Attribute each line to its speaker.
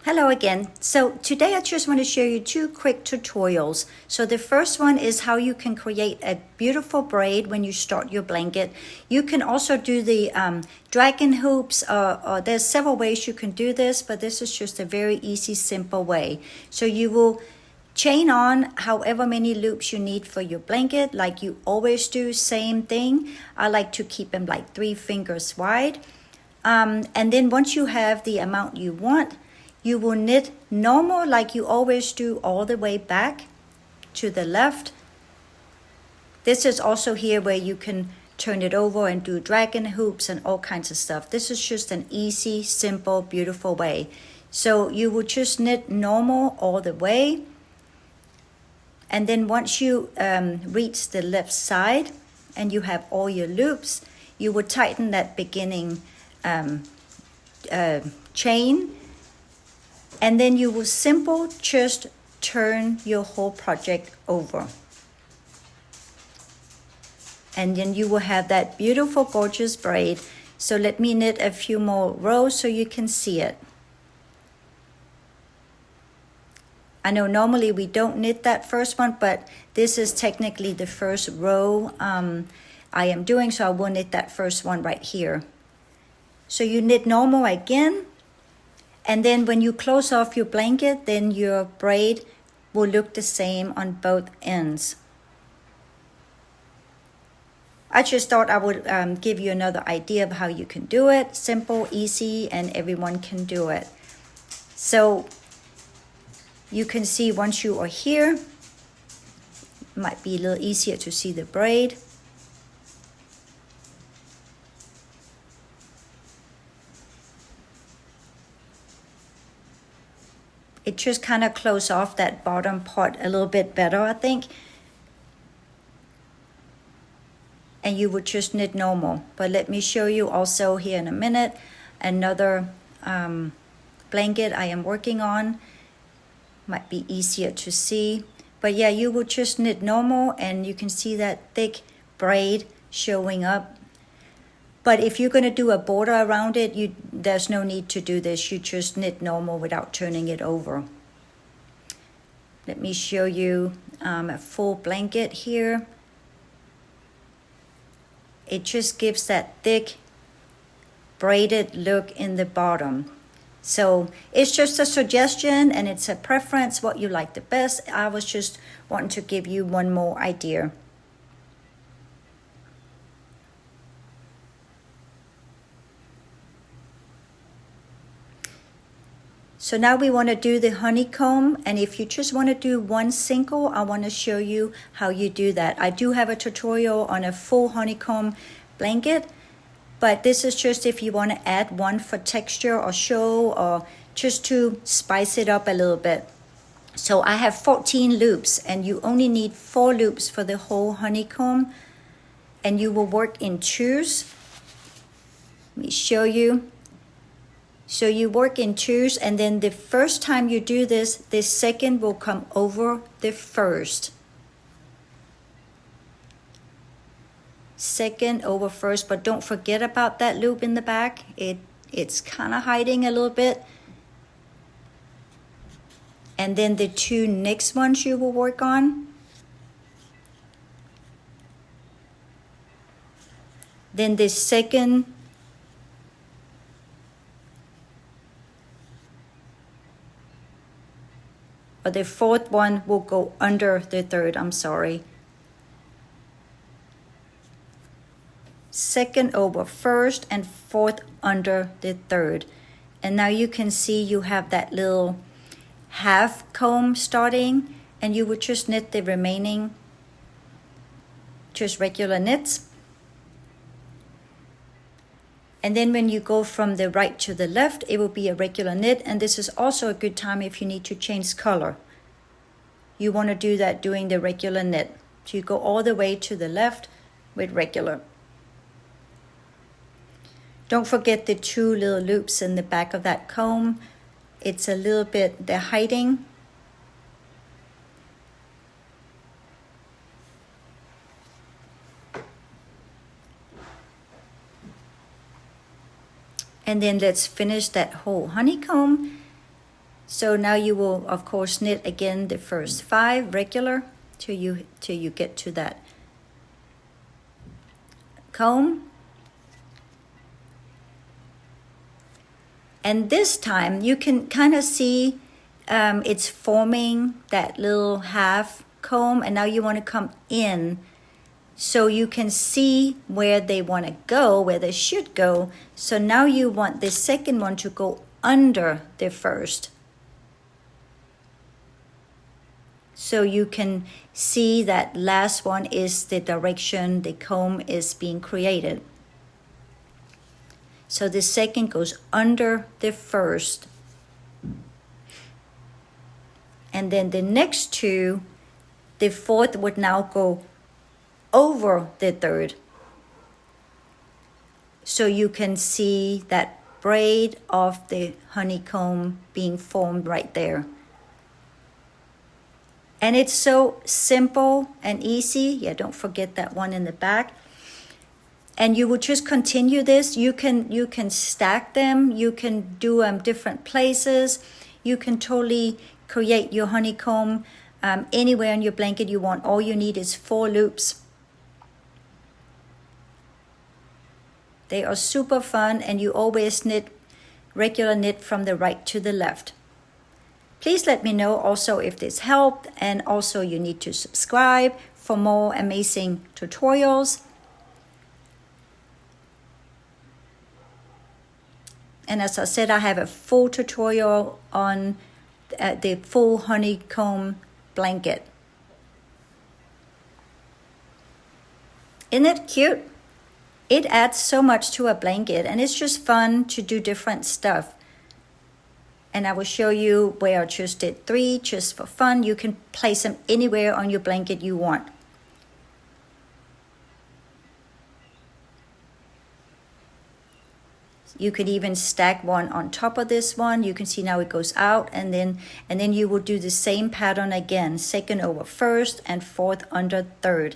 Speaker 1: Hello again. So today I just want to show you two quick tutorials. So the first one is how you can create a beautiful braid when you start your blanket. You can also do the dragon hoops. There's several ways you can do this, but this is just a very easy, simple way. So you will chain on however many loops you need for your blanket, like you always do, same thing. I like to keep them like 3 fingers wide. And then once you have the amount you want, you will knit normal like you always do all the way back to the left. This is also here where you can turn it over and do dragon hoops and all kinds of stuff. This is just an easy, simple, beautiful way. So you will just knit normal all the way. And then once you reach the left side and you have all your loops, you will tighten that beginning chain. And then you will just turn your whole project over. And then you will have that beautiful, gorgeous braid. So let me knit a few more rows so you can see it. I know normally we don't knit that first one, but this is technically the first row I am doing, so I will knit that first one right here. So you knit normal again. And then when you close off your blanket, then your braid will look the same on both ends. I just thought I would give you another idea of how you can do it. Simple, easy, and everyone can do it. So you can see once you are here, it might be a little easier to see the braid. It just kind of close off that bottom part a little bit better, I think. And you would just knit normal. But let me show you also here in a minute another blanket I am working on. Might be easier to see. But yeah, you would just knit normal and you can see that thick braid showing up. But if you're going to do a border around it, there's no need to do this. You just knit normal without turning it over. Let me show you a full blanket here. It just gives that thick braided look in the bottom. So it's just a suggestion and it's a preference, what you like the best. I was just wanting to give you one more idea. So now we want to do the honeycomb, and if you just want to do one single, I want to show you how you do that. I do have a tutorial on a full honeycomb blanket, but this is just if you want to add one for texture or show or just to spice it up a little bit. So I have 14 loops and you only need 4 loops for the whole honeycomb, and you will work in twos. Let me show you. So you work in twos, and then the first time you do this, the second will come over the first. Second over first, but don't forget about that loop in the back. It's kind of hiding a little bit. And then the 2 next ones you will work on. Then the second or the fourth one will go under the third, I'm sorry. Second over first and fourth under the third. And now you can see you have that little half comb starting, and you would just knit the remaining, just regular knits. And then when you go from the right to the left, it will be a regular knit. And this is also a good time if you need to change color. You want to do that doing the regular knit. So you go all the way to the left with regular. Don't forget the 2 little loops in the back of that comb. It's a little bit, they're hiding. And then let's finish that whole honeycomb. So now you will, of course, knit again the first 5 regular till you get to that comb. And this time you can kind of see it's forming that little half comb, and now you want to come in so you can see where they want to go, where they should go. So now you want the second one to go under the first, so you can see that last one is the direction the comb is being created. So the second goes under the first, and then the next 2, the fourth would now go over the third, so you can see that braid of the honeycomb being formed right there. And it's so simple and easy. Yeah, don't forget that one in the back. And you will just continue this. You can stack them. You can do different places. You can totally create your honeycomb anywhere on your blanket you want. All you need is 4 loops. They are super fun, and you always knit regular knit from the right to the left. Please let me know also if this helped, and also you need to subscribe for more amazing tutorials. And as I said, I have a full tutorial on the full honeycomb blanket. Isn't it cute? It adds so much to a blanket, and it's just fun to do different stuff. And I will show you where I just did 3 just for fun. You can place them anywhere on your blanket you want. You could even stack one on top of this one. You can see now it goes out, and then you will do the same pattern again, second over first and fourth under third.